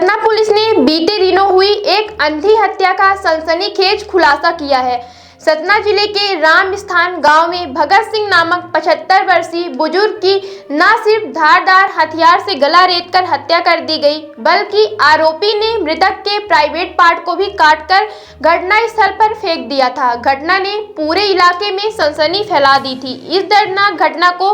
Satna police ने बीते दिनों हुई एक अंधी हत्या का सनसनीखेज खुलासा किया है। सतना जिले के रामस्थान गांव में भगत सिंह नामक 75 वर्षीय बुजुर्ग की न सिर्फ धारदार हथियार से गला रेतकर हत्या कर दी गई, बल्कि आरोपी ने मृतक के प्राइवेट पार्ट को भी काटकर घटनास्थल पर फेंक दिया था। घटना ने पूरे इलाके में सनसनी फैला दी थी। इस दर्दनाक घटना को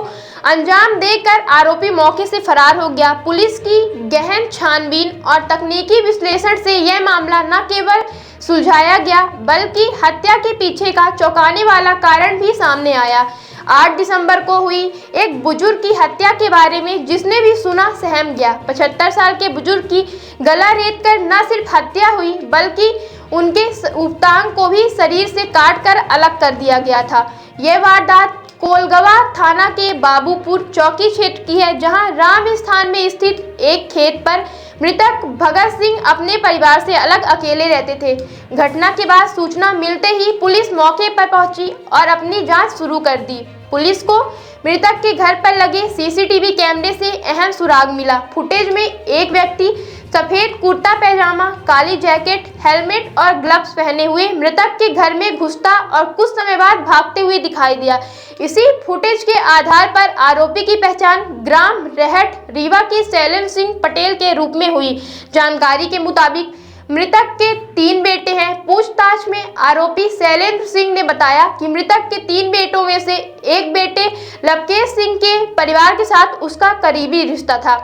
अंजाम देकर आरोपी मौके से फरार हो गया। पुलिस की गहन छानबीन और तकनीकी विश्लेषण से यह मामला न केवल सुलझाया गया, बल्कि हत्या के पीछे का चौंकाने वाला कारण भी सामने आया। 8 दिसंबर को हुई एक बुजुर्ग की हत्या के बारे में जिसने भी सुना सहम गया। 75 साल के बुजुर्ग की गला रेतकर न सिर्फ हत्या हुई, बल्कि उनके उपटांग को भी शरीर से काटकर अलग कर दिया गया था। यह वारदात कोलगवा थाना के बाबूपुर चौकी क्षेत्र की है, जहां रामस्थान में स्थित एक खेत पर मृतक भगत सिंह अपने परिवार से अलग अकेले रहते थे। घटना के बाद सूचना मिलते ही पुलिस मौके पर पहुंची और अपनी जांच शुरू कर दी। पुलिस को मृतक के घर पर लगे सीसीटीवी कैमरे से अहम सुराग मिला। फुटेज में एक व्यक्ति सफेद कुर्ता पैजामा, काली जैकेट, हेलमेट और ग्लव्स पहने हुए मृतक के घर में घुसता और कुछ समय बाद भागते हुए दिखाई दिया। इसी फुटेज के आधार पर आरोपी की पहचान ग्राम रहट रीवा के शैलेंद्र सिंह पटेल के रूप में हुई। जानकारी के मुताबिक मृतक के 3 बेटे हैं। पूछताछ में आरोपी शैलेंद्र सिंह ने बताया कि मृतक के 3 बेटों में से एक बेटे लवकेश सिंह के परिवार के साथ उसका करीबी रिश्ता था।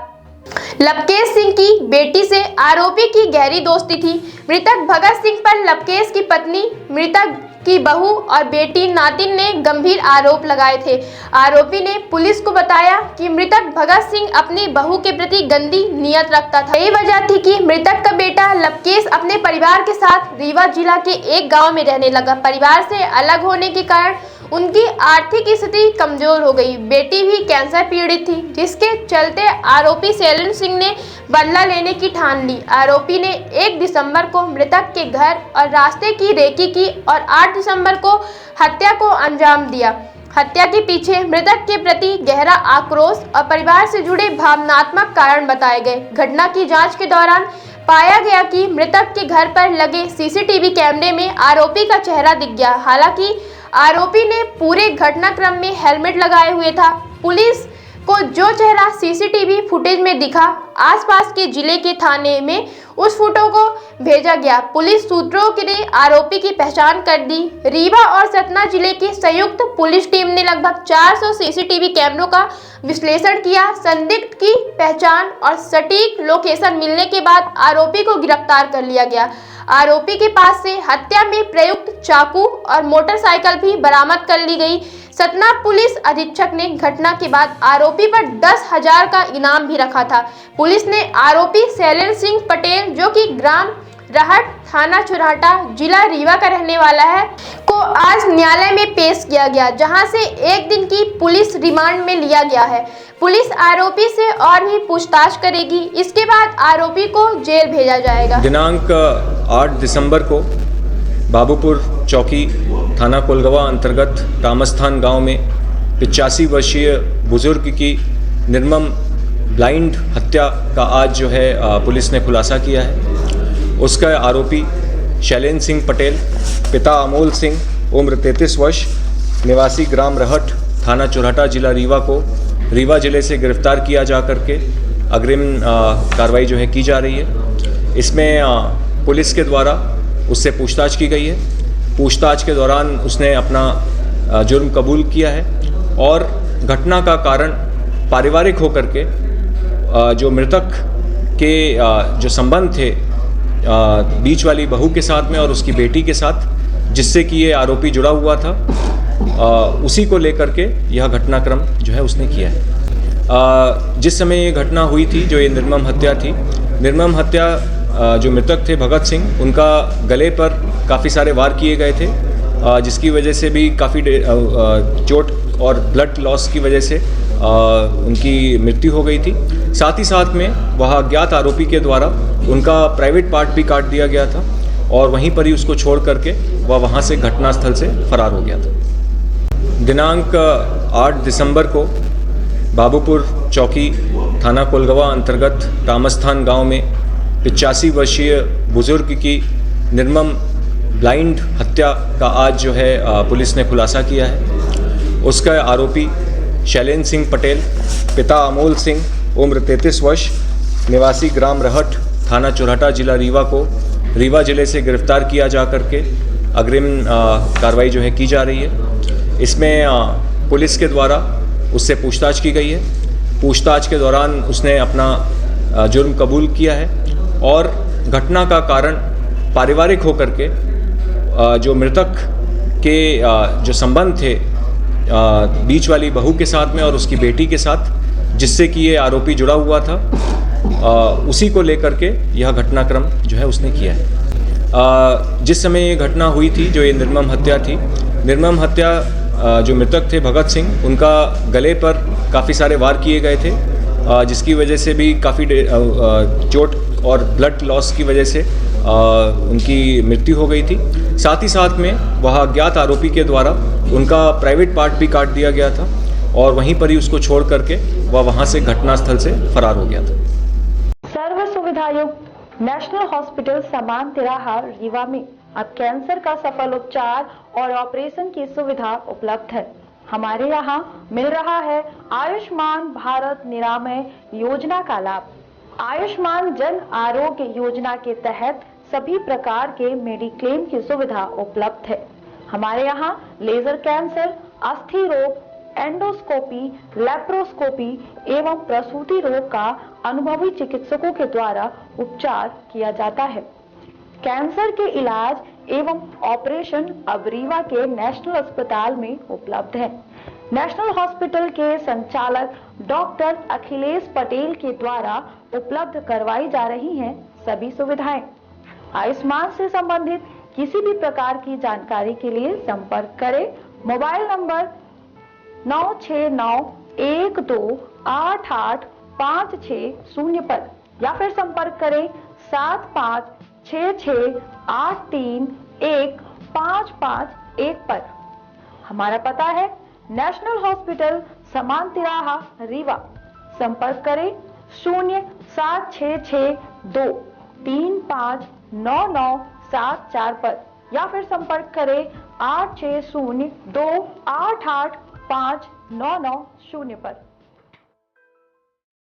लवकेश सिंह की बेटी से आरोपी की गहरी दोस्ती थी। मृतक भगत सिंह पर लवकेश की पत्नी, मृतक की बहू और बेटी नातिन ने गंभीर आरोप लगाए थे। आरोपी ने पुलिस को बताया कि मृतक भगत सिंह अपनी बहू के प्रति गंदी नीयत रखता था। यही वजह थी कि मृतक का बेटा लवकेश अपने परिवार के साथ रीवा जिला के एक गांव में रहने लगा। परिवार से अलग होने के कारण उनकी आर्थिक स्थिति कमजोर हो गई। बेटी भी कैंसर पीड़ित थी, जिसके चलते आरोपी शैलेंद्र सिंह ने बदला लेने की ठान ली। आरोपी ने 1 दिसंबर को मृतक के घर और रास्ते की रेकी की और 8 दिसंबर को हत्या को अंजाम दिया। हत्या के पीछे मृतक के प्रति गहरा आक्रोश और परिवार से जुड़े भावनात्मक कारण बताए गए। घटना की जांच के दौरान पाया गया कि मृतक के घर पर लगे सीसीटीवी कैमरे में आरोपी का चेहरा दिख गया। हालांकि आरोपी ने पूरे घटनाक्रम में हेलमेट लगाए हुए था। पुलिस को जो चेहरा सीसीटीवी फुटेज में दिखा, आसपास के जिले के थाने में उस फोटो को भेजा गया। पुलिस सूत्रों ने आरोपी की पहचान कर दी। रीवा और सतना जिले की संयुक्त पुलिस टीम ने लगभग 400 सीसीटीवी कैमरों का विश्लेषण किया। संदिग्ध की पहचान और सटीक लोकेशन मिलने के बाद आरोपी को गिरफ्तार कर लिया गया। आरोपी के पास से हत्या में प्रयुक्त चाकू और मोटरसाइकिल भी बरामद कर ली गई। सतना पुलिस अधीक्षक ने घटना के बाद आरोपी पर 10,000 का इनाम भी रखा था। पुलिस ने आरोपी शैलेंद्र सिंह पटेल, जो कि ग्राम रहट थाना चुराटा जिला रीवा का रहने वाला है, को आज न्यायालय में पेश किया गया, जहां से 1 दिन की पुलिस रिमांड में लिया गया है। पुलिस आरोपी से और भी पूछताछ करेगी। इसके बाद आरोपी को जेल भेजा जाएगा। दिनांक 8 दिसंबर को बाबूपुर चौकी थाना कोलगवा अंतर्गत रामस्थान गांव में 85 वर्षीय बुजुर्ग की निर्मम ब्लाइंड हत्या का आज जो है पुलिस ने खुलासा किया है। उसका आरोपी शैलेंद्र सिंह पटेल, पिता अमोल सिंह, उम्र 33 वर्ष, निवासी ग्राम रहट थाना चुराटा जिला रीवा को रीवा जिले से गिरफ्तार किया जा करके अग्रिम कार्रवाई जो है की जा रही है। इसमें पुलिस के द्वारा उससे पूछताछ की गई है। पूछताछ के दौरान उसने अपना जुर्म कबूल किया है और घटना का कारण पारिवारिक होकर के जो मृतक के जो संबंध थे बीच वाली बहू के साथ में और उसकी बेटी के साथ, जिससे कि ये आरोपी जुड़ा हुआ था, उसी को लेकर के यह घटनाक्रम जो है उसने किया है। जिस समय ये घटना हुई थी, जो ये निर्मम हत्या थी, निर्मम हत्या जो मृतक थे भगत सिंह, उनका गले पर काफ़ी सारे वार किए गए थे, जिसकी वजह से भी काफ़ी चोट और ब्लड लॉस की वजह से उनकी मृत्यु हो गई थी। साथ ही साथ में वह अज्ञात आरोपी के द्वारा उनका प्राइवेट पार्ट भी काट दिया गया था और वहीं पर ही उसको छोड़ करके वह वहाँ से घटनास्थल से फरार हो गया था। दिनांक 8 दिसंबर को बाबूपुर चौकी थाना कोलगवा अंतर्गत रामस्थान गांव में 85 वर्षीय बुजुर्ग की निर्मम ब्लाइंड हत्या का आज जो है पुलिस ने खुलासा किया है। उसका आरोपी शैलेंद्र सिंह पटेल, पिता अमोल सिंह, उम्र 33 वर्ष, निवासी ग्राम रहट, थाना चुरहटा, जिला रीवा को रीवा जिले से गिरफ्तार किया जा करके अग्रिम कार्रवाई जो है की जा रही है। इसमें पुलिस के द्वारा उससे पूछताछ की गई है। पूछताछ के दौरान उसने अपना जुर्म कबूल किया है और घटना का कारण पारिवारिक होकर के जो मृतक के जो संबंध थे बीच वाली बहू के साथ में और उसकी बेटी के साथ, जिससे कि ये आरोपी जुड़ा हुआ था, उसी को लेकर के यह घटनाक्रम जो है उसने किया है। जिस समय ये घटना हुई थी, जो ये निर्मम हत्या थी, निर्मम हत्या जो मृतक थे भगत सिंह, उनका गले पर काफ़ी सारे वार किए गए थे, जिसकी वजह से भी काफ़ी चोट और ब्लड लॉस की वजह से उनकी मृत्यु हो गई थी। साथ ही साथ में वह अज्ञात आरोपी के द्वारा उनका प्राइवेट पार्ट भी काट दिया गया था और वहीं पर ही उसको छोड़ करके वह वहाँ से घटनास्थल से फरार हो गया था। सर्व सुविधायुक्त नेशनल हॉस्पिटल समान तिराहा रीवा में अब कैंसर का सफल उपचार और ऑपरेशन की सुविधा उपलब्ध है। हमारे यहाँ मिल रहा है आयुष्मान भारत निरामय योजना का लाभ। आयुष्मान जन आरोग्य योजना के तहत सभी प्रकार के मेडिक्लेम की सुविधा उपलब्ध है। हमारे यहाँ लेजर कैंसर, अस्थि रोग, एंडोस्कोपी, लेप्रोस्कोपी एवं प्रसूति रोग का अनुभवी चिकित्सकों के द्वारा उपचार किया जाता है। कैंसर के इलाज एवं ऑपरेशन अब रीवा के नेशनल अस्पताल में उपलब्ध है। नेशनल हॉस्पिटल के संचालक डॉक्टर अखिलेश पटेल के द्वारा उपलब्ध करवाई जा रही हैं सभी सुविधाएं। आयुष्मान से संबंधित किसी भी प्रकार की जानकारी के लिए संपर्क करें मोबाइल नंबर 9691288560 पर या फिर संपर्क करें 7566831551 पर। हमारा पता है नेशनल हॉस्पिटल समान तिराहा रीवा। संपर्क करें 07662359974 पर या फिर संपर्क करें 8602885990 पर।